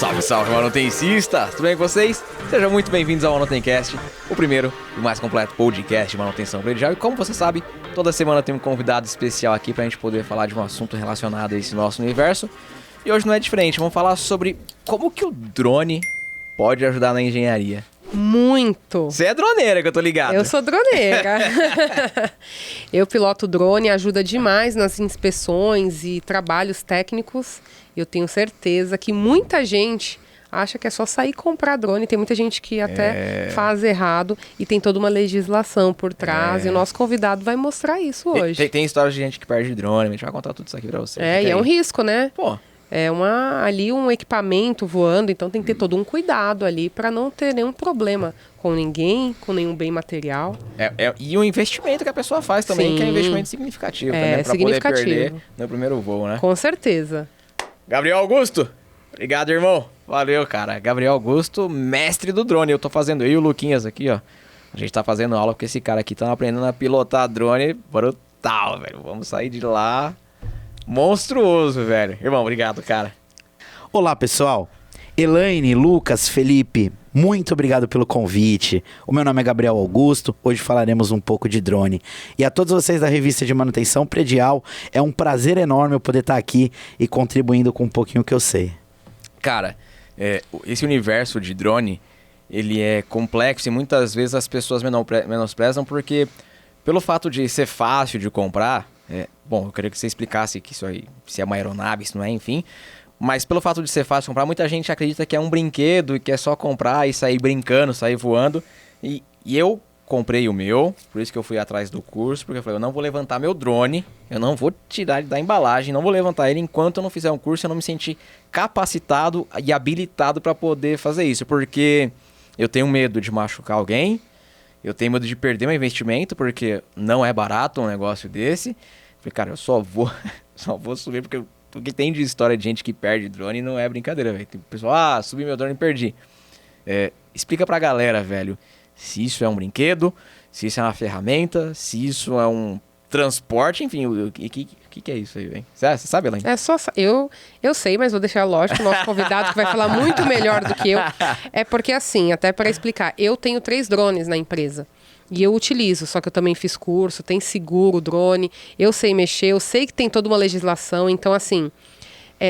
Salve, salve, manutencistas! Tudo bem com vocês? Sejam muito bem-vindos ao Manutencast, o primeiro e mais completo podcast de manutenção predial. E como você sabe, toda semana tem um convidado especial aqui pra gente poder falar de um assunto relacionado a esse nosso universo. E hoje não é diferente, vamos falar sobre como que o drone pode ajudar na engenharia. Muito! Você é droneira, que eu tô ligado. Eu sou droneira. Eu piloto drone, ajuda demais nas inspeções e trabalhos técnicos. Eu tenho certeza que muita gente acha que é só sair e comprar drone. Tem muita gente que até faz errado e tem toda uma legislação por trás. E o nosso convidado vai mostrar isso hoje. Tem histórias de gente que perde drone, a gente vai contar tudo isso aqui pra você. E é um risco, né? Pô. É um equipamento voando, então tem que ter todo um cuidado ali para não ter nenhum problema com ninguém, com nenhum bem material. E o investimento que a pessoa faz também, Sim. que é um investimento significativo também, pra significativo. poder perder no primeiro voo, né? Com certeza. Gabriel Augusto, obrigado, irmão. Valeu, cara. Gabriel Augusto, mestre do drone. Eu tô fazendo, eu e o Luquinhas aqui, ó. A gente tá fazendo aula porque esse cara aqui tá aprendendo a pilotar drone brutal, velho. Vamos sair de lá monstruoso, velho. Irmão, obrigado, cara. Olá, pessoal. Elaine, Lucas, Felipe, muito obrigado pelo convite. O meu nome é Gabriel Augusto. Hoje falaremos um pouco de drone. E a todos vocês da revista de manutenção predial, é um prazer enorme eu poder estar aqui e contribuindo com um pouquinho que eu sei. Cara, esse universo de drone, ele é complexo e muitas vezes as pessoas menosprezam porque, pelo fato de ser fácil de comprar, bom, eu queria que você explicasse que isso aí, se é uma aeronave, se não é, enfim. Mas pelo fato de ser fácil de comprar, muita gente acredita que é um brinquedo e que é só comprar e sair brincando, sair voando. E eu comprei o meu, por isso que eu fui atrás do curso, porque eu falei, eu não vou levantar meu drone, eu não vou tirar ele da embalagem, não vou levantar ele enquanto eu não fizer um curso, eu não me sentir capacitado e habilitado para poder fazer isso. Porque eu tenho medo de machucar alguém, eu tenho medo de perder meu investimento, porque não é barato um negócio desse. Falei, cara, eu só vou subir porque tem de história de gente que perde drone não é brincadeira, velho. Tem pessoal, subi meu drone e perdi. Explica pra galera, velho, se isso é um brinquedo, se isso é uma ferramenta, se isso é um transporte, enfim, o que é isso aí, velho? Você sabe, Elaine? Eu sei, mas vou deixar lógico o nosso convidado que vai falar muito melhor do que eu. É porque assim, até para explicar, eu tenho 3 drones na empresa. E eu utilizo, só que eu também fiz curso, tem seguro, drone, eu sei mexer, eu sei que tem toda uma legislação, então assim,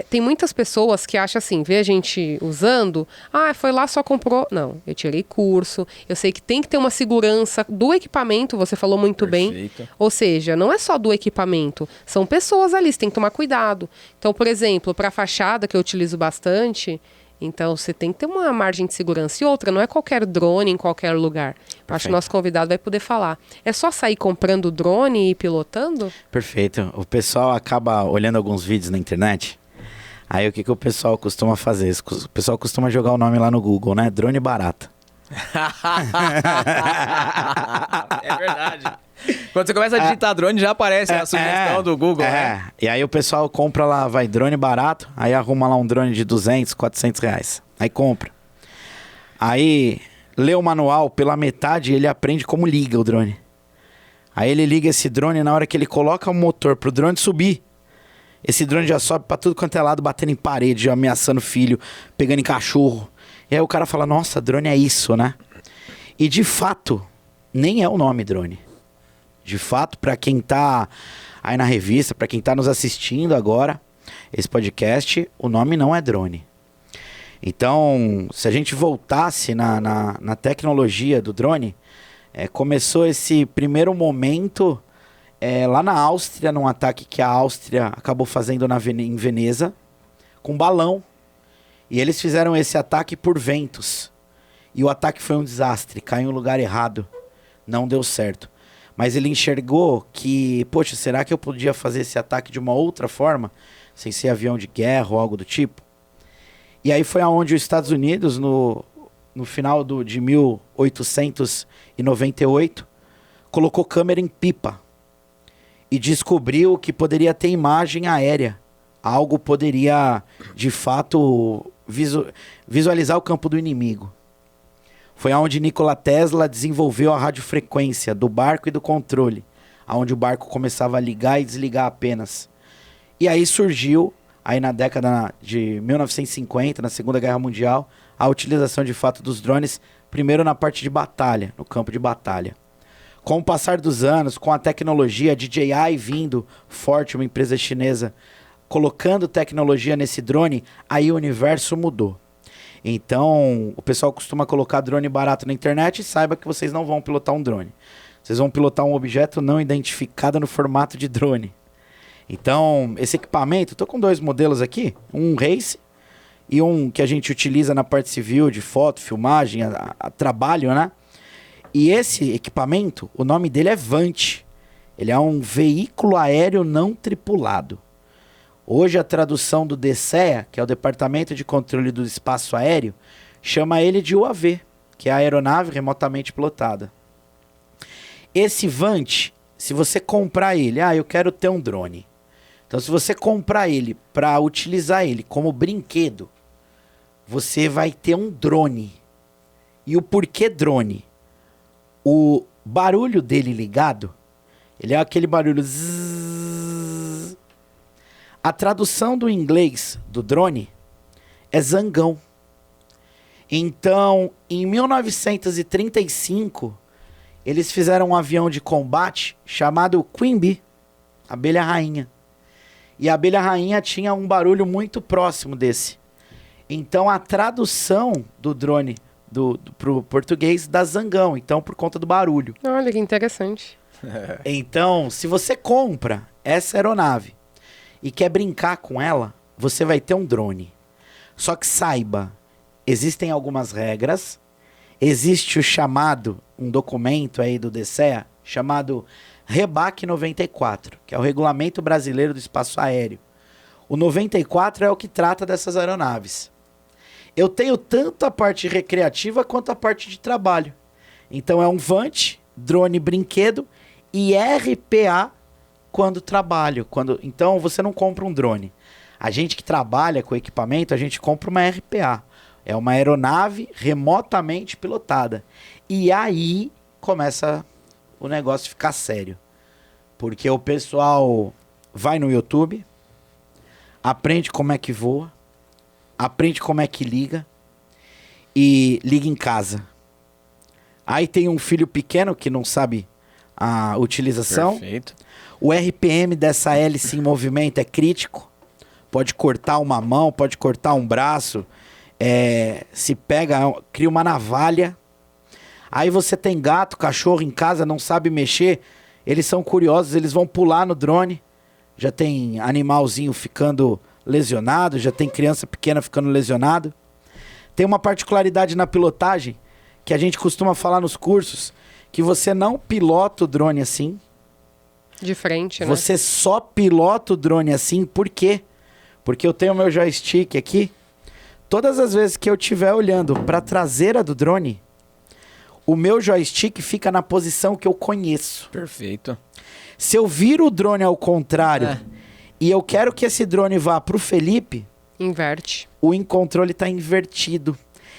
tem muitas pessoas que acham assim, vê a gente usando, foi lá, só comprou. Não, eu tirei curso, eu sei que tem que ter uma segurança do equipamento, você falou muito Perfeito. bem. Ou seja, não é só do equipamento, são pessoas ali, você tem que tomar cuidado. Então, por exemplo, para fachada, que eu utilizo bastante, então você tem que ter uma margem de segurança. E outra, não é qualquer drone em qualquer lugar. Eu acho que o nosso convidado vai poder falar. É só sair comprando drone e pilotando? Perfeito. O pessoal acaba olhando alguns vídeos na internet. Aí o que o pessoal costuma fazer? O pessoal costuma jogar o nome lá no Google, né? Drone barato. É verdade. Quando você começa a digitar drone, já aparece a sugestão do Google, né? E aí o pessoal compra lá, vai, drone barato, aí arruma lá um drone de 200, 400 reais. Aí compra. Aí lê o manual, pela metade ele aprende como liga o drone. Aí ele liga esse drone, na hora que ele coloca o motor pro drone subir, esse drone já sobe pra tudo quanto é lado, batendo em parede, já ameaçando filho, pegando em cachorro. E aí o cara fala, nossa, drone é isso, né? E de fato, nem é o nome drone. De fato, para quem tá aí na revista, para quem tá nos assistindo agora, esse podcast, o nome não é drone. Então, se a gente voltasse na tecnologia do drone, começou esse primeiro momento lá na Áustria, num ataque que a Áustria acabou fazendo em Veneza, com balão. E eles fizeram esse ataque por ventos. E o ataque foi um desastre, caiu no lugar errado, não deu certo. Mas ele enxergou que, poxa, será que eu podia fazer esse ataque de uma outra forma? Sem ser avião de guerra ou algo do tipo? E aí foi aonde os Estados Unidos, no final de 1898, colocou câmera em pipa. E descobriu que poderia ter imagem aérea. Algo poderia, de fato, visualizar o campo do inimigo. Foi onde Nikola Tesla desenvolveu a radiofrequência do barco e do controle, onde o barco começava a ligar e desligar apenas. E aí surgiu aí na década de 1950, na Segunda Guerra Mundial, a utilização de fato dos drones, primeiro na parte de batalha, no campo de batalha. Com o passar dos anos, com a tecnologia, a DJI vindo forte, uma empresa chinesa, colocando tecnologia nesse drone, aí o universo mudou. Então, o pessoal costuma colocar drone barato na internet e saiba que vocês não vão pilotar um drone. Vocês vão pilotar um objeto não identificado no formato de drone. Então, esse equipamento, estou com 2 modelos aqui, um race e um que a gente utiliza na parte civil, de foto, filmagem, a trabalho, né? E esse equipamento, o nome dele é Vant. Ele é um veículo aéreo não tripulado. Hoje a tradução do DCEA, que é o Departamento de Controle do Espaço Aéreo, chama ele de UAV, que é a aeronave remotamente pilotada. Esse Vant, se você comprar ele, eu quero ter um drone. Então se você comprar ele para utilizar ele como brinquedo, você vai ter um drone. E o porquê drone? O barulho dele ligado, ele é aquele barulho zzz. A tradução do inglês do drone é zangão. Então, em 1935, eles fizeram um avião de combate chamado Queen Bee, abelha rainha. E a abelha rainha tinha um barulho muito próximo desse. Então, a tradução do drone pro português dá zangão, então por conta do barulho. Olha que interessante. Então, se você compra essa aeronave e quer brincar com ela, você vai ter um drone. Só que saiba, existem algumas regras, existe o chamado, um documento aí do DCEA, chamado REBAC 94, que é o Regulamento Brasileiro do Espaço Aéreo. O 94 é o que trata dessas aeronaves. Eu tenho tanto a parte recreativa quanto a parte de trabalho. Então é um Vant, drone brinquedo e RPA quando trabalho. Então você não compra um drone. A gente que trabalha com equipamento, a gente compra uma RPA. É uma aeronave remotamente pilotada. E aí começa o negócio ficar sério. Porque o pessoal vai no YouTube, aprende como é que voa, aprende como é que liga e liga em casa. Aí tem um filho pequeno que não sabe a utilização. Perfeito. O RPM dessa hélice em movimento é crítico. Pode cortar uma mão, pode cortar um braço. Se pega, cria uma navalha. Aí você tem gato, cachorro em casa, não sabe mexer. Eles são curiosos, eles vão pular no drone. Já tem animalzinho ficando lesionado, já tem criança pequena ficando lesionado. Tem uma particularidade na pilotagem que a gente costuma falar nos cursos, que você não pilota o drone assim. De frente, né? Você só pilota o drone assim, por quê? Porque eu tenho o meu joystick aqui. Todas as vezes que eu estiver olhando para a traseira do drone, o meu joystick fica na posição que eu conheço. Perfeito. Se eu viro o drone ao contrário e eu quero que esse drone vá para o Felipe, inverte. O controle está invertido.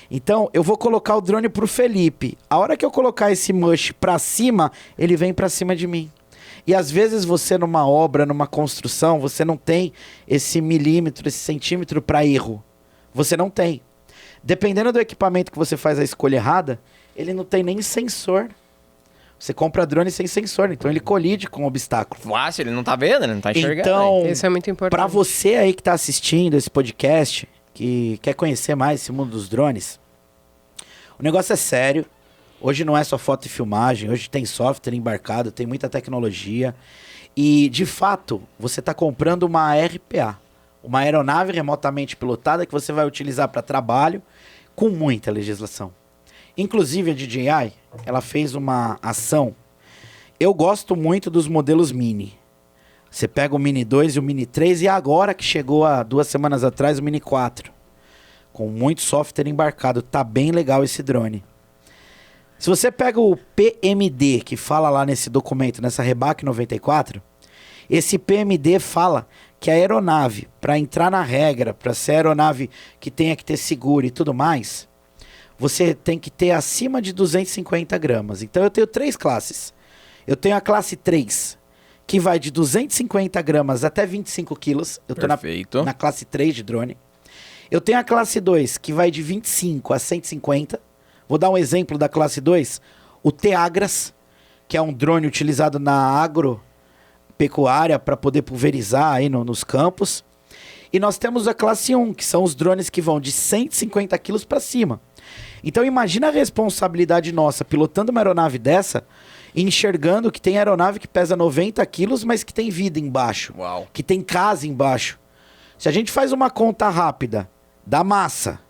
Então, eu vou colocar o drone para o Felipe. A hora que eu colocar esse mush para cima, ele vem para cima de mim. E às vezes você numa obra, numa construção, você não tem esse milímetro, esse centímetro para erro. Você não tem. Dependendo do equipamento que você faz a escolha errada, ele não tem nem sensor. Você compra drone sem sensor, então ele colide com o obstáculo. Fácil, ele não tá vendo, ele não tá enxergando. Então, isso é muito importante. Para você aí que tá assistindo esse podcast, que quer conhecer mais esse mundo dos drones, o negócio é sério. Hoje não é só foto e filmagem, hoje tem software embarcado, tem muita tecnologia. E, de fato, você está comprando uma RPA, uma aeronave remotamente pilotada que você vai utilizar para trabalho com muita legislação. Inclusive, a DJI, ela fez uma ação. Eu gosto muito dos modelos Mini. Você pega o Mini 2 e o Mini 3 e agora que chegou há 2 semanas atrás o Mini 4. Com muito software embarcado. Tá bem legal esse drone. Se você pega o PMD, que fala lá nesse documento, nessa REBAC 94, esse PMD fala que a aeronave, para entrar na regra, para ser aeronave que tenha que ter seguro e tudo mais, você tem que ter acima de 250 gramas. Então eu tenho 3 classes. Eu tenho a classe 3, que vai de 250 gramas até 25 quilos. Eu tô Perfeito. na classe 3 de drone. Eu tenho a classe 2, que vai de 25 a 150. Vou dar um exemplo da classe 2. O Teagras, que é um drone utilizado na agropecuária para poder pulverizar aí nos campos. E nós temos a classe 1, que são os drones que vão de 150 quilos para cima. Então imagina a responsabilidade nossa pilotando uma aeronave dessa, enxergando que tem aeronave que pesa 90 quilos, mas que tem vida embaixo. Uau. Que tem casa embaixo. Se a gente faz uma conta rápida da massa,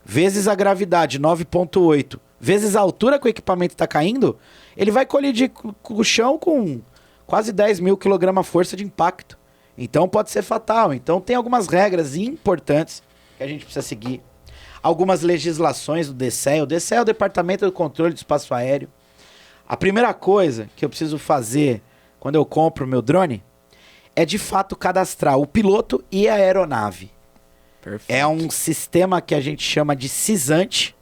vezes a gravidade, 9,8, vezes a altura que o equipamento está caindo, ele vai colidir com o chão com quase 10 mil kg força de impacto. Então pode ser fatal. Então tem algumas regras importantes que a gente precisa seguir. Algumas legislações do DCE. O DCE é o Departamento do Controle do Espaço Aéreo. A primeira coisa que eu preciso fazer quando eu compro o meu drone é de fato cadastrar o piloto e a aeronave. Perfeito. É um sistema que a gente chama de CISANT,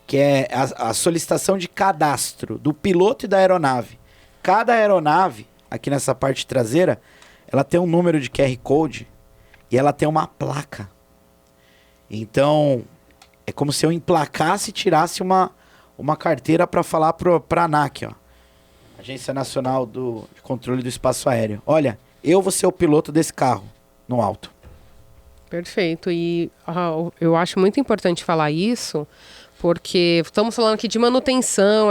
que é a solicitação de cadastro do piloto e da aeronave. Cada aeronave, aqui nessa parte traseira, ela tem um número de QR Code e ela tem uma placa. Então, é como se eu emplacasse e tirasse uma carteira para falar para a ANAC, ó, Agência Nacional de Controle do Espaço Aéreo. Olha, eu vou ser o piloto desse carro no alto. Perfeito. E eu acho muito importante falar isso, porque estamos falando aqui de manutenção,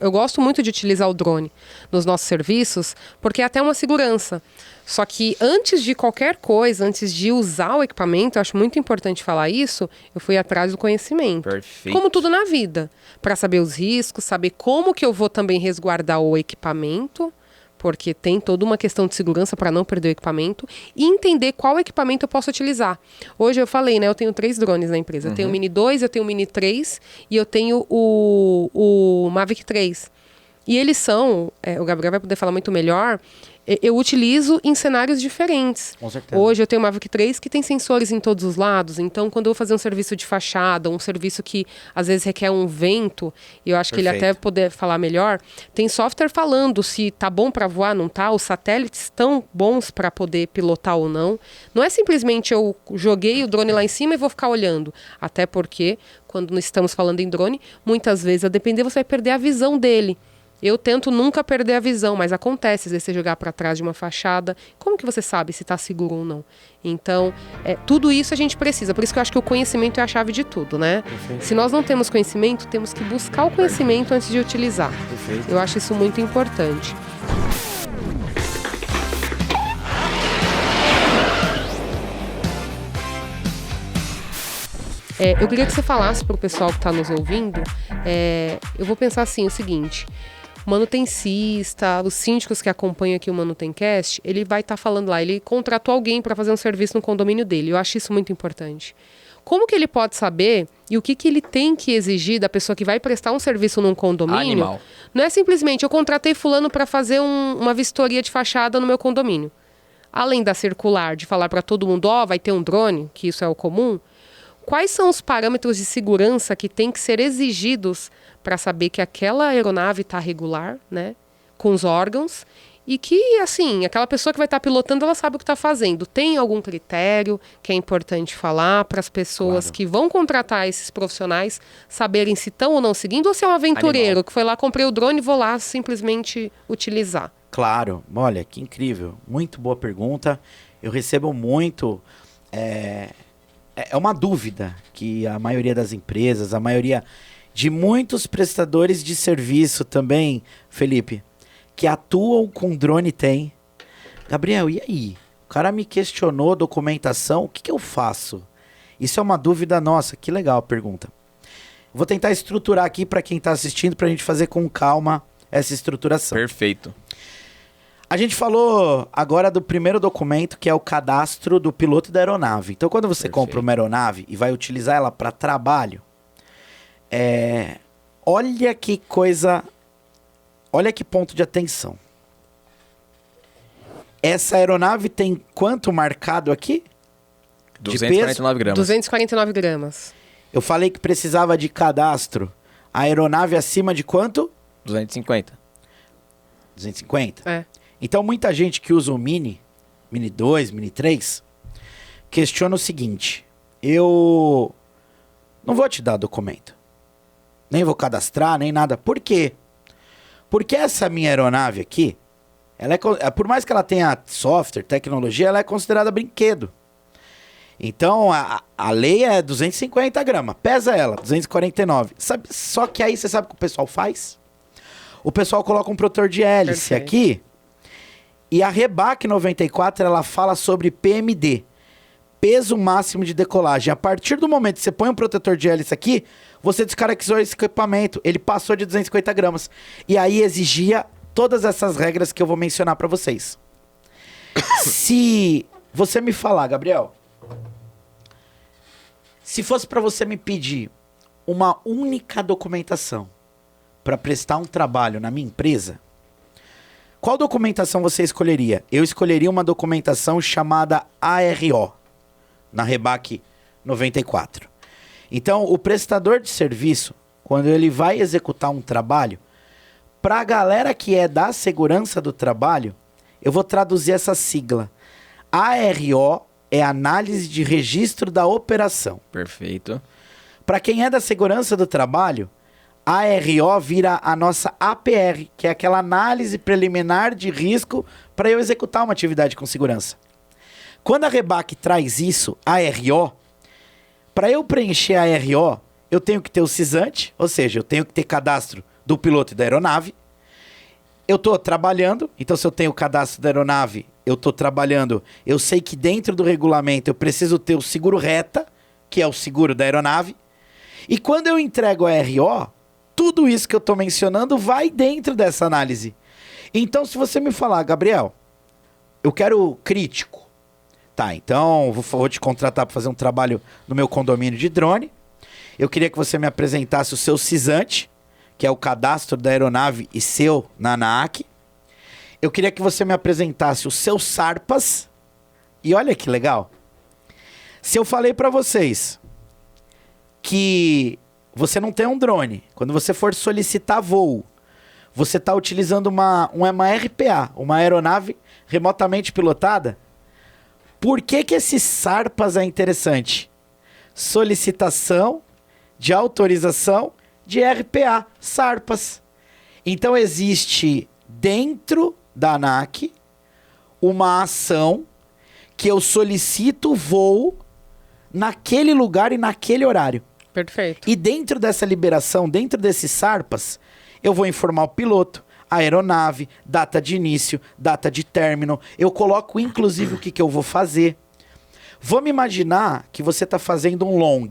eu gosto muito de utilizar o drone nos nossos serviços, porque é até uma segurança. Só que antes de qualquer coisa, antes de usar o equipamento, eu acho muito importante falar isso, eu fui atrás do conhecimento. Perfeito. Como tudo na vida, para saber os riscos, saber como que eu vou também resguardar o equipamento, porque tem toda uma questão de segurança para não perder o equipamento, e entender qual equipamento eu posso utilizar. Hoje eu falei, né, eu tenho 3 drones na empresa. Eu tenho o Mini 2, eu tenho o Mini 3 e eu tenho o Mavic 3. E eles são, o Gabriel vai poder falar muito melhor, eu utilizo em cenários diferentes. Com certeza. Hoje eu tenho o Mavic 3 que tem sensores em todos os lados, então quando eu vou fazer um serviço de fachada, um serviço que às vezes requer um vento, e eu acho que ele até poder falar melhor, tem software falando se tá bom para voar, não tá, os satélites estão bons para poder pilotar ou não. Não é simplesmente eu joguei o drone lá em cima e vou ficar olhando, até porque quando estamos falando em drone, muitas vezes a depender você vai perder a visão dele. Eu tento nunca perder a visão, mas acontece, às vezes você jogar para trás de uma fachada. Como que você sabe se está seguro ou não? Então, tudo isso a gente precisa. Por isso que eu acho que o conhecimento é a chave de tudo, né? Perfeito. Se nós não temos conhecimento, temos que buscar o conhecimento antes de utilizar. Perfeito. Eu acho isso muito importante. Eu queria que você falasse para o pessoal que está nos ouvindo, eu vou pensar assim, o seguinte... O manutencista, os síndicos que acompanham aqui o Manutencast, ele vai estar falando lá, ele contratou alguém para fazer um serviço no condomínio dele. Eu acho isso muito importante. Como que ele pode saber e o que ele tem que exigir da pessoa que vai prestar um serviço num condomínio? Animal. Não é simplesmente, eu contratei fulano para fazer uma vistoria de fachada no meu condomínio. Além da circular, de falar para todo mundo, vai ter um drone, que isso é o comum. Quais são os parâmetros de segurança que têm que ser exigidos para saber que aquela aeronave está regular, né, com os órgãos, e que, assim, aquela pessoa que vai estar pilotando, ela sabe o que está fazendo. Tem algum critério que é importante falar para as pessoas que vão contratar esses profissionais saberem se estão ou não seguindo, ou se é um aventureiro que foi lá, comprei o drone e vou lá simplesmente utilizar? Claro. Olha, que incrível. Muito boa pergunta. Eu recebo muito... É uma dúvida que a maioria das empresas, a maioria de muitos prestadores de serviço também, Felipe, que atuam com drone tem. Gabriel, e aí? O cara me questionou documentação, o que eu faço? Isso é uma dúvida nossa, que legal a pergunta. Vou tentar estruturar aqui para quem está assistindo, para a gente fazer com calma essa estruturação. Perfeito. A gente falou agora do primeiro documento, que é o cadastro do piloto da aeronave. Então, quando você compra uma aeronave e vai utilizar ela para trabalho, olha que coisa, olha que ponto de atenção. Essa aeronave tem quanto marcado aqui? 249 gramas. 249 gramas. Eu falei que precisava de cadastro. A aeronave acima de quanto? 250. 250? É. Então, muita gente que usa o Mini 2, Mini 3, questiona o seguinte: eu não vou te dar documento, nem vou cadastrar, nem nada. Por quê? Porque essa minha aeronave aqui, por mais que ela tenha software, tecnologia, ela é considerada brinquedo. Então, a lei é 250 gramas, pesa ela, 249. Só que aí você sabe o que o pessoal faz? O pessoal coloca um protetor de hélice aqui, e a Rebac 94, ela fala sobre PMD, peso máximo de decolagem. A partir do momento que você põe um protetor de hélice aqui, você descaracterizou esse equipamento, ele passou de 250 gramas. E aí exigia todas essas regras que eu vou mencionar para vocês. Se você me falar, Gabriel, se fosse para você me pedir uma única documentação para prestar um trabalho na minha empresa, qual documentação você escolheria? Eu escolheria uma documentação chamada ARO, na Rebac 94. Então, o prestador de serviço, quando ele vai executar um trabalho, para a galera que é da segurança do trabalho, eu vou traduzir essa sigla. ARO é Análise de Registro da Operação. Perfeito. Para quem é da segurança do trabalho, ARO vira a nossa APR, que é aquela análise preliminar de risco para eu executar uma atividade com segurança. Quando a Rebac traz isso, ARO, para eu preencher a ARO, eu tenho que ter o CISANT, ou seja, eu tenho que ter cadastro do piloto e da aeronave. Eu estou trabalhando, então se eu tenho o cadastro da aeronave, eu estou trabalhando, eu sei que dentro do regulamento eu preciso ter o seguro reta, que é o seguro da aeronave. E quando eu entrego a ARO, tudo isso que eu estou mencionando vai dentro dessa análise. Então, se você me falar, Gabriel, eu quero crítico. Tá, então vou te contratar para fazer um trabalho no meu condomínio de drone. Eu queria que você me apresentasse o seu CISANT, que é o cadastro da aeronave e seu na ANAC. Eu queria que você me apresentasse os seus SARPAS. E olha que legal. Se eu falei para vocês que você não tem um drone, quando você for solicitar voo, você está utilizando uma RPA, uma aeronave remotamente pilotada, por que esse SARPAS é interessante? Solicitação de autorização de RPA, SARPAS. Então existe dentro da ANAC uma ação que eu solicito voo naquele lugar e naquele horário. Perfeito. E dentro dessa liberação, dentro desses SARPAS, eu vou informar o piloto, a aeronave, data de início, data de término. Eu coloco inclusive o que eu vou fazer. Vamos imaginar que você está fazendo um long.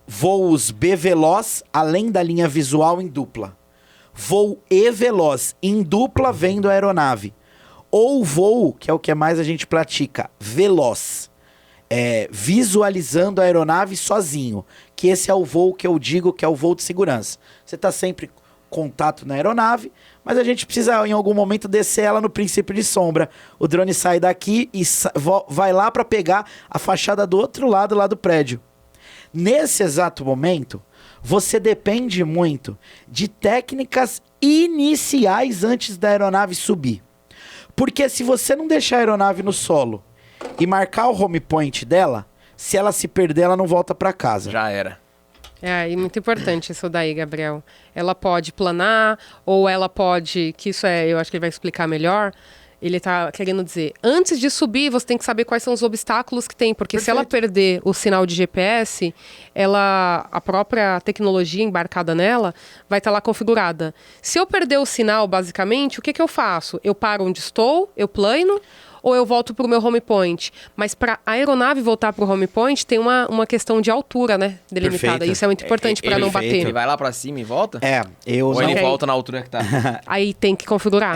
Voos B veloz, além da linha visual em dupla. Voo E veloz, em dupla vendo a aeronave. Ou voo, que é o que mais a gente pratica, veloz. Visualizando a aeronave sozinho. Que esse é o voo que eu digo que é o voo de segurança. Você está sempre em contato na aeronave, mas a gente precisa em algum momento descer ela no princípio de sombra. O drone sai daqui e vai lá para pegar a fachada do outro lado lá do prédio. Nesse exato momento, você depende muito de técnicas iniciais antes da aeronave subir. Porque se você não deixar a aeronave no solo e marcar o home point dela, se ela se perder, ela não volta para casa. Já era. E muito importante isso daí, Gabriel. Ela pode planar, ou ela pode, que isso eu acho que ele vai explicar melhor. Ele tá querendo dizer, antes de subir, você tem que saber quais são os obstáculos que tem, porque se ela perder o sinal de GPS, a própria tecnologia embarcada nela vai estar lá configurada. Se eu perder o sinal, basicamente, o que eu faço? Eu paro onde estou, eu plano, ou eu volto para o meu home point. Mas para a aeronave voltar para o home point, tem uma questão de altura, né? Delimitada. Perfeito. Isso é muito importante para não bater. Ele vai lá para cima e volta? Ou ele volta na altura que tá? Aí tem que configurar.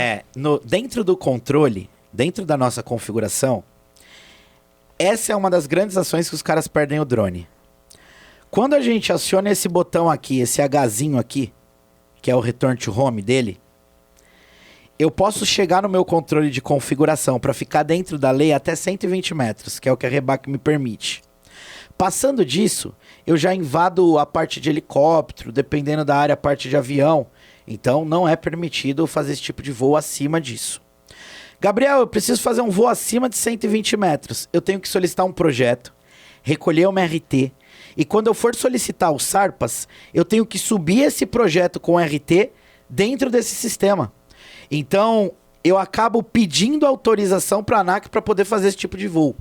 Dentro do controle, dentro da nossa configuração, essa é uma das grandes ações que os caras perdem o drone. Quando a gente aciona esse botão aqui, esse Hzinho aqui, que é o Return to Home dele, eu posso chegar no meu controle de configuração para ficar dentro da lei até 120 metros, que é o que a Rebac me permite. Passando disso, eu já invado a parte de helicóptero, dependendo da área, a parte de avião. Então, não é permitido fazer esse tipo de voo acima disso. Gabriel, eu preciso fazer um voo acima de 120 metros. Eu tenho que solicitar um projeto, recolher uma RT. E quando eu for solicitar os SARPAS, eu tenho que subir esse projeto com RT dentro desse sistema. Então, eu acabo pedindo autorização para a ANAC para poder fazer esse tipo de voo.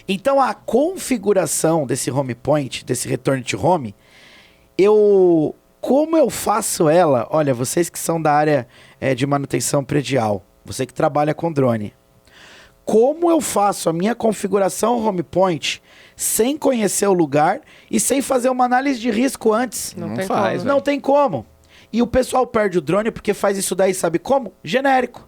Então, a configuração desse home point, desse return to home, como eu faço ela? Olha, vocês que são da área de manutenção predial, você que trabalha com drone, como eu faço a minha configuração home point sem conhecer o lugar e sem fazer uma análise de risco antes? Não tem faz, como. Não tem como. E o pessoal perde o drone porque faz isso daí, sabe como? Genérico.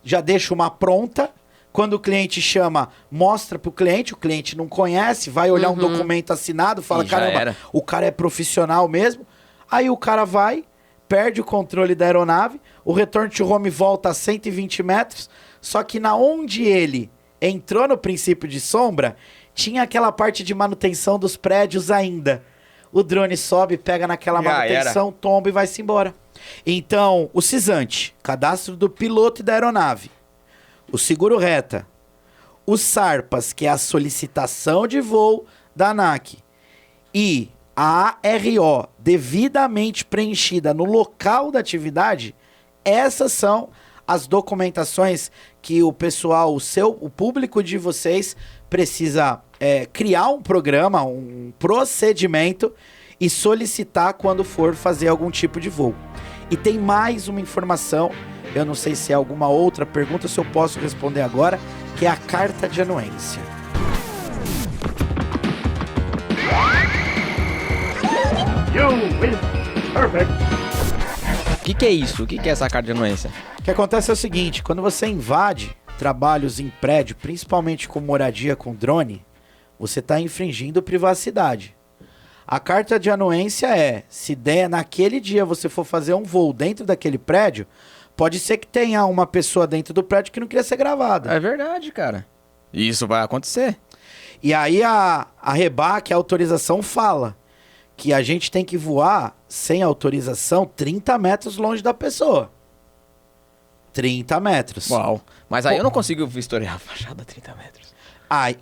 Já deixa uma pronta. Quando o cliente chama, mostra pro cliente, o cliente não conhece, vai olhar um documento assinado, fala, E já caramba, era. o cara é profissional mesmo. Aí o cara vai, perde o controle da aeronave, o return to home volta a 120 metros, só que na onde ele entrou no princípio de sombra, tinha aquela parte de manutenção dos prédios ainda. O drone sobe, pega naquela Já manutenção, tomba e vai-se embora. Então, o CISANTE, cadastro do piloto e da aeronave, o seguro reta, os SARPAS, que é a solicitação de voo da ANAC, e a ARO devidamente preenchida no local da atividade, essas são as documentações que o pessoal, o público de vocês precisa criar um programa, um procedimento e solicitar quando for fazer algum tipo de voo. E tem mais uma informação, eu não sei se é alguma outra pergunta, se eu posso responder agora, que é a carta de anuência. O que é isso? O que é essa carta de anuência? O que acontece é o seguinte, quando você invade trabalhos em prédio, principalmente com moradia com drone, você está infringindo privacidade. A carta de anuência se der naquele dia você for fazer um voo dentro daquele prédio, pode ser que tenha uma pessoa dentro do prédio que não queria ser gravada. É verdade, cara. Isso vai acontecer. E aí a REBAC, a autorização, fala que a gente tem que voar sem autorização 30 metros longe da pessoa. 30 metros. Uau. Mas aí eu não consigo vistoriar a fachada a 30 metros.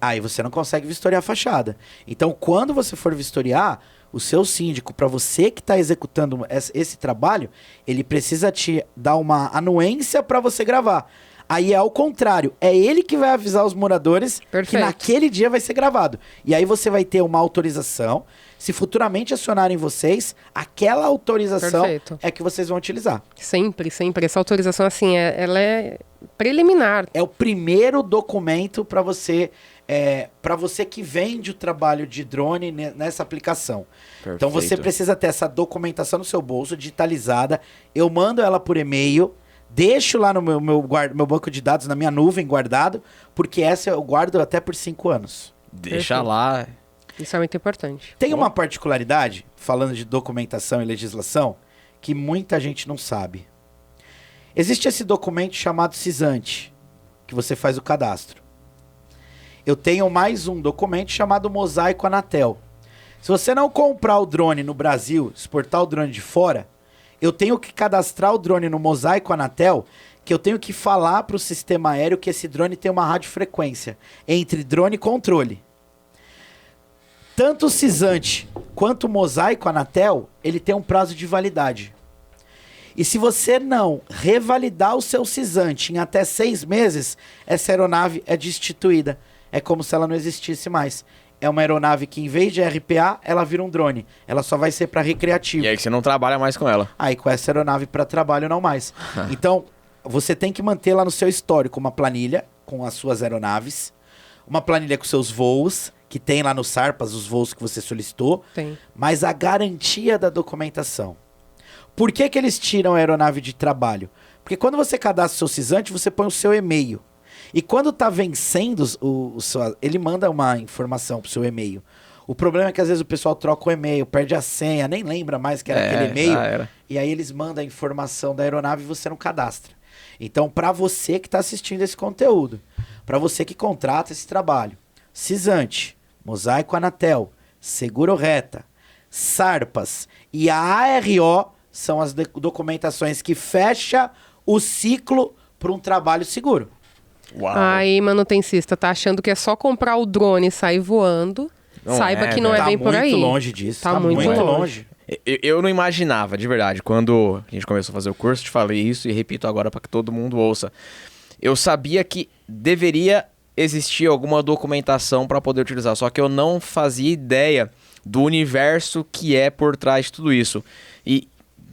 Aí você não consegue vistoriar a fachada. Então, quando você for vistoriar, o seu síndico, para você que está executando esse trabalho, ele precisa te dar uma anuência para você gravar. Aí é ao contrário, é ele que vai avisar os moradores que Perfeito. naquele dia vai ser gravado. E aí você vai ter uma autorização. Se futuramente acionarem vocês, aquela autorização Perfeito. é que vocês vão utilizar. Sempre, sempre. Essa autorização, assim, ela é preliminar. É o primeiro documento para você que vende o trabalho de drone nessa aplicação. Perfeito. Então você precisa ter essa documentação no seu bolso, digitalizada. Eu mando ela por e-mail, deixo lá no meu banco de dados, na minha nuvem guardado, porque essa eu guardo até por 5 anos. Deixa Perfeito. lá. Isso é muito importante. Tem uma particularidade, falando de documentação e legislação, que muita gente não sabe. Existe esse documento chamado CISANTE, que você faz o cadastro. Eu tenho mais um documento chamado Mosaico Anatel. Se você não comprar o drone no Brasil, exportar o drone de fora, eu tenho que cadastrar o drone no Mosaico Anatel, que eu tenho que falar para o sistema aéreo que esse drone tem uma radiofrequência entre drone e controle. Tanto o CISANTE quanto o Mosaico Anatel, ele tem um prazo de validade. E se você não revalidar o seu CISANTE em até 6 meses, essa aeronave é destituída. É como se ela não existisse mais. É uma aeronave que, em vez de RPA, ela vira um drone. Ela só vai ser para recreativo. E aí você não trabalha mais com ela. Aí com essa aeronave para trabalho não mais. Então, você tem que manter lá no seu histórico uma planilha com as suas aeronaves, uma planilha com seus voos, que tem lá no SARPAS os voos que você solicitou, Tem. mas a garantia da documentação. Por que eles tiram a aeronave de trabalho? Porque quando você cadastra o seu CISANTE, você põe o seu e-mail. E quando está vencendo, ele manda uma informação pro seu e-mail. O problema é que às vezes o pessoal troca o e-mail, perde a senha, nem lembra mais que era aquele e-mail. já era. E aí eles mandam a informação da aeronave e você não cadastra. Então, para você que está assistindo esse conteúdo, para você que contrata esse trabalho, CISANTE, Mosaico Anatel, Seguro Reta, SARPAS e a ARO são as documentações que fecha o ciclo para um trabalho seguro. Uau. Aí, manutencista, tá achando que é só comprar o drone e sair voando. Não Saiba é, que não velho. é bem por aí. Tá muito longe disso. Tá muito longe. Eu não imaginava, de verdade, quando a gente começou a fazer o curso, te falei isso e repito agora para que todo mundo ouça. Eu sabia que deveria existir alguma documentação para poder utilizar, só que eu não fazia ideia do universo que é por trás de tudo isso. E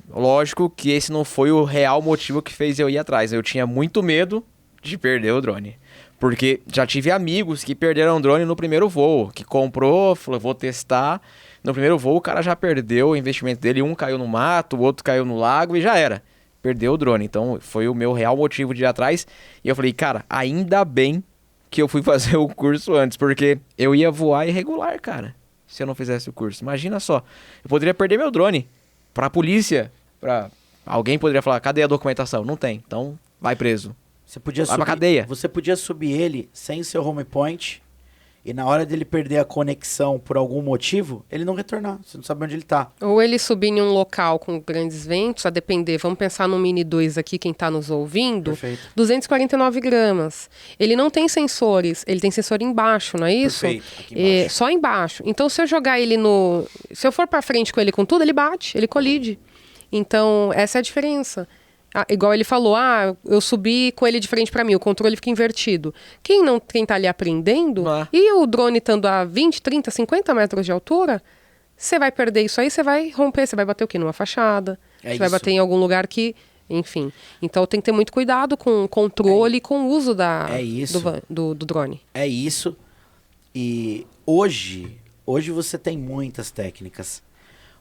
lógico que esse não foi o real motivo que fez eu ir atrás. Eu tinha muito medo de perder o drone. Porque já tive amigos que perderam o drone no primeiro voo, que comprou, falou, vou testar. No primeiro voo o cara já perdeu o investimento dele, um caiu no mato, o outro caiu no lago e já era. Perdeu o drone. Então foi o meu real motivo de ir atrás. E eu falei, cara, ainda bem que eu fui fazer o curso antes, porque eu ia voar irregular, cara, se eu não fizesse o curso. Imagina só, eu poderia perder meu drone pra polícia, pra... Alguém poderia falar, cadê a documentação? Não tem, então vai preso. Você podia Vai pra cadeia. Você podia subir ele sem seu home point e na hora dele perder a conexão por algum motivo, ele não retornar. Você não sabe onde ele tá. Ou ele subir em um local com grandes ventos, a depender, vamos pensar no Mini 2 aqui, quem tá nos ouvindo, Perfeito. 249 gramas. Ele não tem sensores, ele tem sensor embaixo, não é isso? Perfeito, aqui embaixo. Só embaixo. Então, se eu jogar ele no... Se eu for pra frente com ele com tudo, ele bate, ele colide. Então, essa é a diferença. Igual ele falou, eu subi com ele de frente pra mim, o controle fica invertido. Quem tá ali aprendendo, e o drone estando a 20, 30, 50 metros de altura, você vai perder isso aí, você vai romper, você vai bater o quê? Numa fachada, você vai bater em algum lugar que... Enfim, então tem que ter muito cuidado com o controle e com o uso do drone. É isso. E hoje você tem muitas técnicas.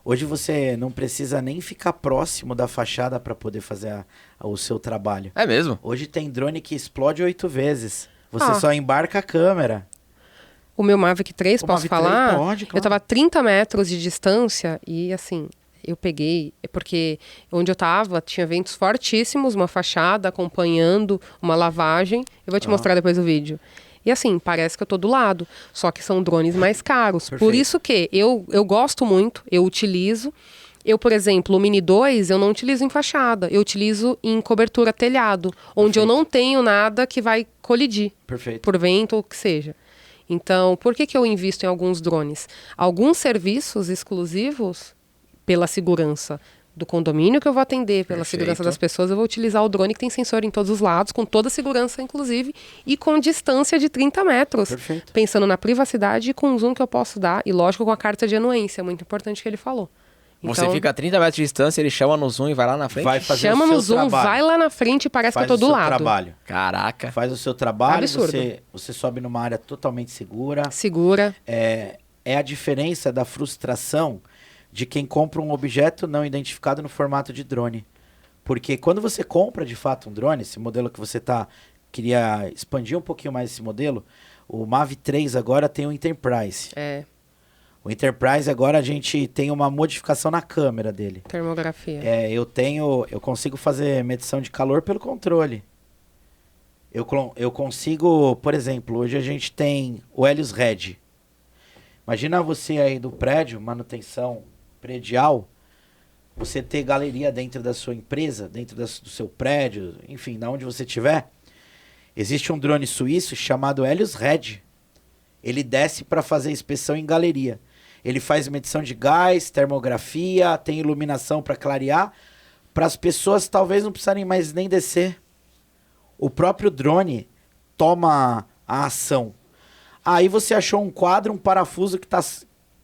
Hoje você não precisa nem ficar próximo da fachada para poder fazer o seu trabalho. É mesmo? Hoje tem drone que explode 8 vezes. Você só embarca a câmera. O meu Mavic 3, posso falar? Pode, claro. Eu tava a 30 metros de distância e assim, eu peguei, porque onde eu tava tinha ventos fortíssimos, uma fachada acompanhando uma lavagem. Eu vou te mostrar depois o vídeo. E assim, parece que eu tô do lado, só que são drones mais caros. Perfeito. Por isso que eu gosto muito, eu utilizo. Eu, por exemplo, o Mini 2, eu não utilizo em fachada, eu utilizo em cobertura telhado, onde eu não tenho nada que vai colidir. Perfeito. Por vento ou o que seja. Então, por que eu invisto em alguns drones? Alguns serviços exclusivos, pela segurança do condomínio que eu vou atender, pela segurança das pessoas, eu vou utilizar o drone que tem sensor em todos os lados, com toda a segurança, inclusive, e com distância de 30 metros. Perfeito. Pensando na privacidade e com o zoom que eu posso dar, e lógico, com a carta de anuência, muito importante que ele falou. Você fica a 30 metros de distância, ele chama no zoom e vai lá na frente? Vai fazer chama o seu no zoom, trabalho. vai lá na frente e parece que eu tô do lado. Trabalho. Caraca. Faz o seu trabalho, Absurdo. você sobe numa área totalmente segura. Segura. É a diferença da frustração de quem compra um objeto não identificado no formato de drone. Porque quando você compra de fato um drone, esse modelo que você queria expandir um pouquinho mais esse modelo, o Mavic 3 agora tem o Enterprise. O Enterprise agora a gente tem uma modificação na câmera dele. Termografia. Eu consigo fazer medição de calor pelo controle. Eu consigo, por exemplo, hoje a gente tem o Helios Red. Imagina você aí do prédio, manutenção predial, você ter galeria dentro da sua empresa, dentro do seu prédio, enfim, da onde você estiver. Existe um drone suíço chamado Helios Red. Ele desce para fazer inspeção em galeria. Ele faz medição de gás, termografia, tem iluminação para clarear, para as pessoas talvez não precisarem mais nem descer. O próprio drone toma a ação. Aí você achou um quadro, um parafuso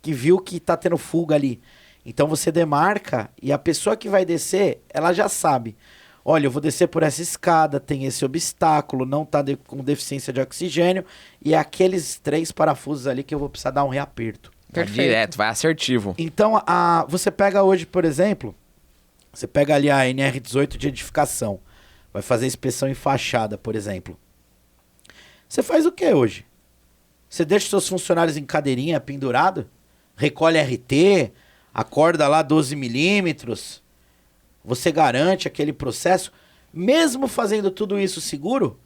que viu que está tendo fuga ali. Então você demarca e a pessoa que vai descer, ela já sabe. Olha, eu vou descer por essa escada, tem esse obstáculo, não está com deficiência de oxigênio e é aqueles 3 parafusos ali que eu vou precisar dar um reaperto. Vai direto, vai assertivo. Então, você pega hoje, por exemplo, você pega ali a NR18 de edificação, vai fazer inspeção em fachada, por exemplo. Você faz o que hoje? Você deixa os seus funcionários em cadeirinha, pendurado, recolhe RT, acorda lá 12 milímetros, você garante aquele processo. Mesmo fazendo tudo isso seguro,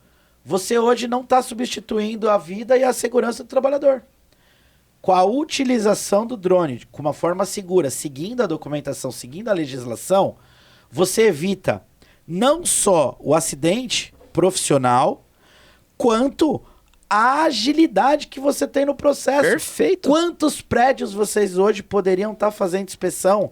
você hoje não está substituindo a vida e a segurança do trabalhador. Com a utilização do drone, com uma forma segura, seguindo a documentação, seguindo a legislação, você evita não só o acidente profissional, quanto a agilidade que você tem no processo. Perfeito. Quantos prédios vocês hoje poderiam estar fazendo inspeção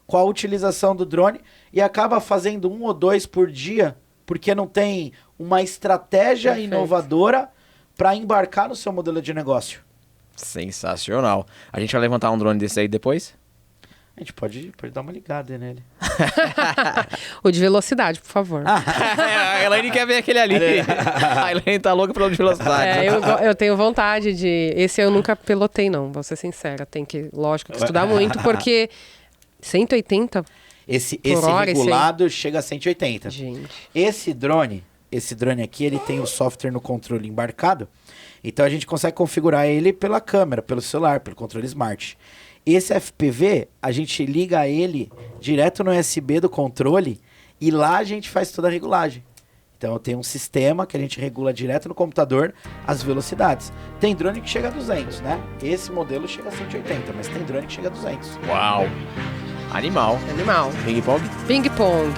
com a utilização do drone e acaba fazendo 1 ou 2 por dia, porque não tem uma estratégia Perfeito. inovadora para embarcar no seu modelo de negócio? Sensacional. A gente vai levantar um drone desse aí depois? A gente pode dar uma ligada nele. O de velocidade, por favor. A Elaine quer ver aquele ali. A Elaine tá louca pelo de velocidade. Eu tenho vontade de... Esse eu nunca pilotei, não. Vou ser sincera. Tem que, lógico, estudar muito, porque 180... Esse hora, regulado chega a 180. Gente. Esse drone aqui, ele tem o software no controle embarcado. Então a gente consegue configurar ele pela câmera, pelo celular, pelo controle smart. Esse FPV, a gente liga ele direto no USB do controle e lá a gente faz toda a regulagem. Então eu tenho um sistema que a gente regula direto no computador as velocidades. Tem drone que chega a 200, né? Esse modelo chega a 180, mas tem drone que chega a 200. Uau. Animal. Animal. Ping pong? Ping pong.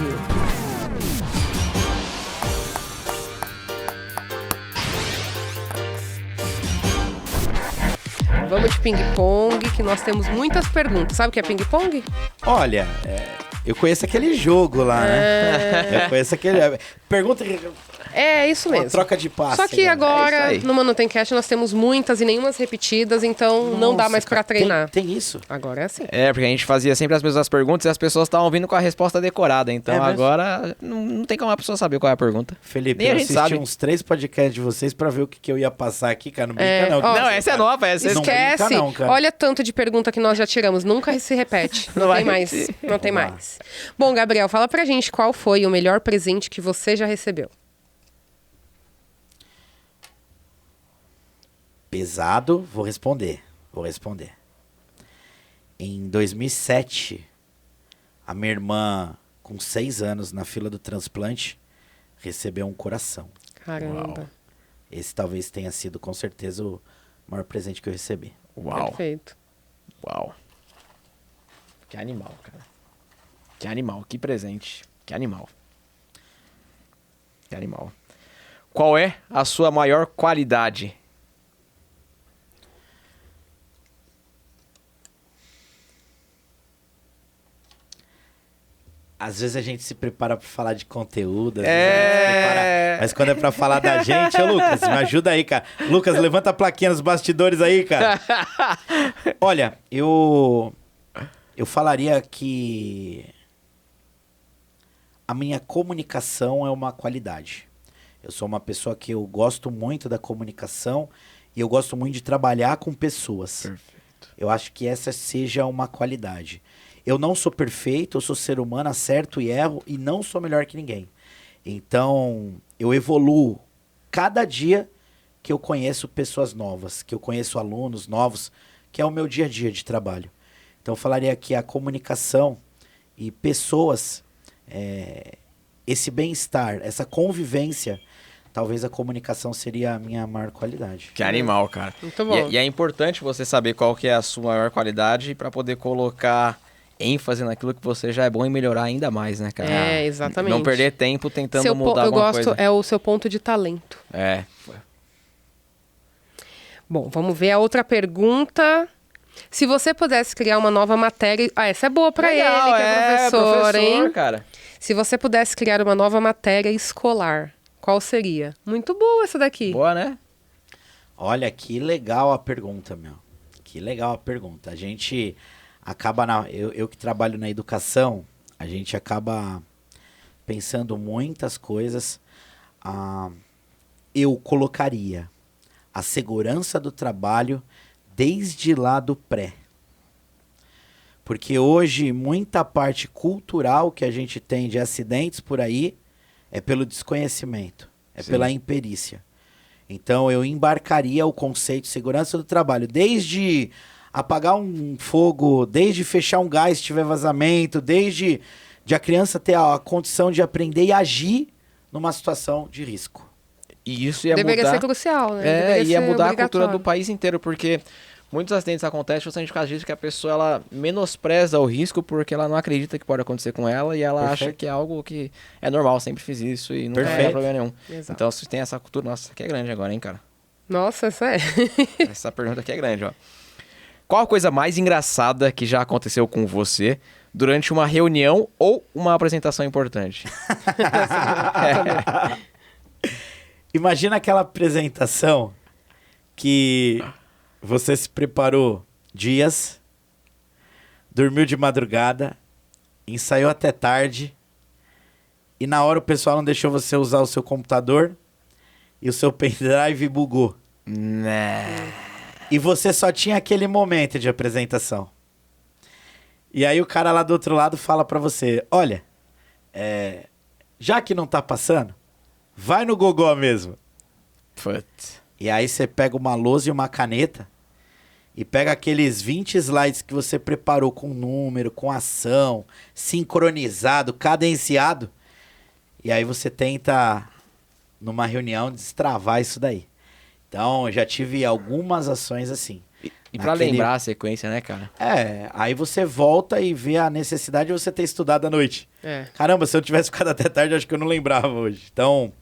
Vamos de ping-pong, que nós temos muitas perguntas. Sabe o que é ping-pong? Olha, eu conheço aquele jogo lá, né? Eu conheço aquele... Pergunta... É isso mesmo. Uma troca de passe. Só que né? agora, É isso aí. no Manutencast, nós temos muitas e nenhumas repetidas, então não dá Nossa, mais pra cara, treinar. Tem isso? Agora é assim. É, porque a gente fazia sempre as mesmas perguntas e as pessoas estavam vindo com a resposta decorada. Então É mesmo? agora não tem como a pessoa saber qual é a pergunta. Felipe, Nem a eu gente assisti sabe. uns 3 podcasts de vocês pra ver o que eu ia passar aqui, cara. Não brinca não. ó, Não, essa é nova. Essa Não Esquece. brinca não, cara. Olha tanto de pergunta que nós já tiramos. Nunca se repete. Não, Não tem vai mais. repetir. Não tem Vamos lá. mais. Bom, Gabriel, fala pra gente qual foi o melhor presente que você já recebeu. Pesado, vou responder. Em 2007, a minha irmã, com 6 anos, na fila do transplante, recebeu um coração. Caramba. Esse talvez tenha sido, com certeza, o maior presente que eu recebi. Uau. Perfeito. Uau. Que animal, cara. Que animal, que presente. Que animal. Que animal. Qual é a sua maior qualidade? Às vezes a gente se prepara pra falar de conteúdo, às vezes a gente se prepara, mas quando é pra falar da gente, ô Lucas, me ajuda aí, cara. Lucas, levanta a plaquinha nos bastidores aí, cara. Olha, eu falaria que a minha comunicação é uma qualidade. Eu sou uma pessoa que eu gosto muito da comunicação e eu gosto muito de trabalhar com pessoas. Perfeito. Eu acho que essa seja uma qualidade. Eu não sou perfeito, eu sou ser humano, acerto e erro e não sou melhor que ninguém. Então, eu evoluo cada dia que eu conheço pessoas novas, que eu conheço alunos novos, que é o meu dia a dia de trabalho. Então, eu falaria que a comunicação e pessoas, esse bem-estar, essa convivência, talvez a comunicação seria a minha maior qualidade. Que animal, cara. Muito bom. E é importante você saber qual que é a sua maior qualidade para poder colocar ênfase naquilo que você já é bom e melhorar ainda mais, né, cara? É, exatamente. Não perder tempo tentando mudar eu alguma gosto, coisa. é o seu ponto de talento. É. Bom, vamos ver a outra pergunta. Se você pudesse criar uma nova matéria... Ah, essa é boa pra Legal, ele, que é professor, hein? cara. Se você pudesse criar uma nova matéria escolar, qual seria? Muito boa essa daqui. Boa, né? Olha, que legal a pergunta, meu. Que legal a pergunta. A gente acaba, eu que trabalho na educação, a gente acaba pensando muitas coisas. Eu colocaria a segurança do trabalho desde lá do pré. Porque hoje, muita parte cultural que a gente tem de acidentes por aí é pelo desconhecimento, é Sim. pela imperícia. Então, eu embarcaria o conceito de segurança do trabalho, desde apagar um fogo, desde fechar um gás se tiver vazamento, desde de a criança ter a condição de aprender e agir numa situação de risco. E isso ia Deveria mudar... ser crucial, né? É, Deveria ia ser mudar a cultura obrigatório. do país inteiro, porque muitos acidentes acontecem justamente por causa disso, que a pessoa ela menospreza o risco porque ela não acredita que pode acontecer com ela e ela acha que é algo que é normal, sempre fiz isso e não tem problema nenhum. Exato. Então, se tem essa cultura, nossa, aqui é grande agora, hein, cara? Nossa, essa é. Essa pergunta aqui é grande, ó. Qual a coisa mais engraçada que já aconteceu com você durante uma reunião ou uma apresentação importante? Imagina aquela apresentação que você se preparou dias, dormiu de madrugada, ensaiou até tarde e na hora o pessoal não deixou você usar o seu computador e o seu pendrive bugou. Né. E você só tinha aquele momento de apresentação. E aí o cara lá do outro lado fala pra você, olha, já que não tá passando, vai no Gogó mesmo. Putz. E aí você pega uma lousa e uma caneta e pega aqueles 20 slides que você preparou com número, com ação, sincronizado, cadenciado. E aí você tenta, numa reunião, destravar isso daí. Então, já tive algumas ações assim. E pra lembrar a sequência, né, cara? Aí você volta e vê a necessidade de você ter estudado à noite. Caramba, se eu tivesse ficado até tarde, eu acho que eu não lembrava hoje. Então,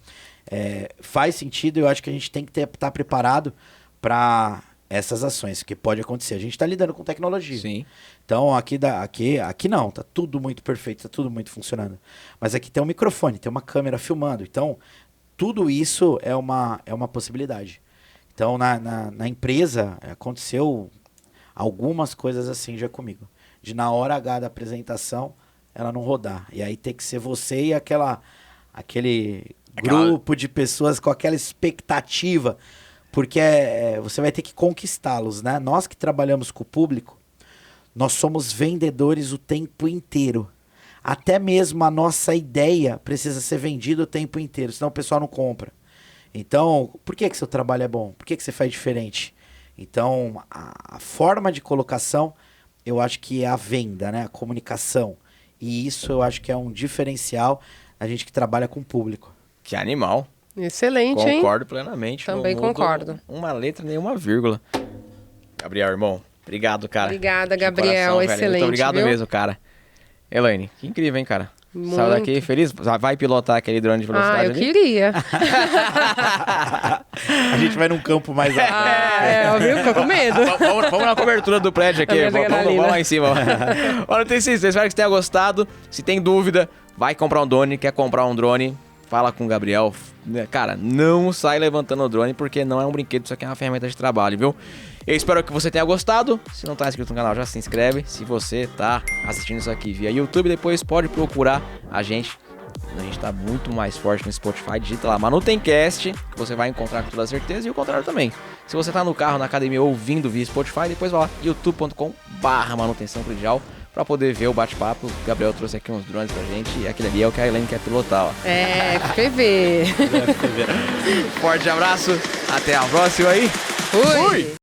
faz sentido, eu acho que a gente tem que estar preparado para essas ações, que pode acontecer. A gente está lidando com tecnologia. Sim. Então, aqui não, tá tudo muito perfeito, tá tudo muito funcionando. Mas aqui tem um microfone, tem uma câmera filmando. Então, tudo isso é uma possibilidade. Então, na empresa, aconteceu algumas coisas assim já comigo. De na hora H da apresentação, ela não rodar. E aí tem que ser você e aquele grupo de pessoas com aquela expectativa. Porque você vai ter que conquistá-los, né? Nós que trabalhamos com o público, nós somos vendedores o tempo inteiro. Até mesmo a nossa ideia precisa ser vendida o tempo inteiro, senão o pessoal não compra. Então, por que seu trabalho é bom? Por que você faz diferente? Então, a forma de colocação, eu acho que é a venda, né? A comunicação. E isso eu acho que é um diferencial a gente que trabalha com o público. Que animal. Excelente, hein? Concordo plenamente. Também não mudo concordo. Uma letra, nenhuma vírgula. Gabriel, irmão, obrigado, cara. Obrigada, De Gabriel. coração, velho. Excelente, Muito obrigado viu? mesmo, cara. Elaine, que incrível, hein, cara? Muito. Saiu daqui feliz? Vai pilotar aquele drone de velocidade Eu ali? queria. A gente vai num campo mais alto. Viu? Ficou com medo. Vamos na cobertura do prédio aqui. minha Vamos adrenalina. lá em cima. Olha, tem sim. Espero que você tenha gostado. Se tem dúvida, vai comprar um drone. Quer comprar um drone? Fala com o Gabriel. Cara, não sai levantando o drone, porque não é um brinquedo, isso aqui é uma ferramenta de trabalho, viu? Eu espero que você tenha gostado. Se não tá inscrito no canal, já se inscreve. Se você tá assistindo isso aqui via YouTube, depois pode procurar a gente. A gente tá muito mais forte no Spotify. Digita lá Manutencast, que você vai encontrar com toda certeza. E o contrário também. Se você tá no carro, na academia, ouvindo via Spotify, depois vai lá, youtube.com/manutenção predial, pra poder ver o bate-papo. O Gabriel trouxe aqui uns drones pra gente. E aquele ali é o que a Elaine quer pilotar, ó. FPV. Forte abraço. Até a próxima aí. Fui.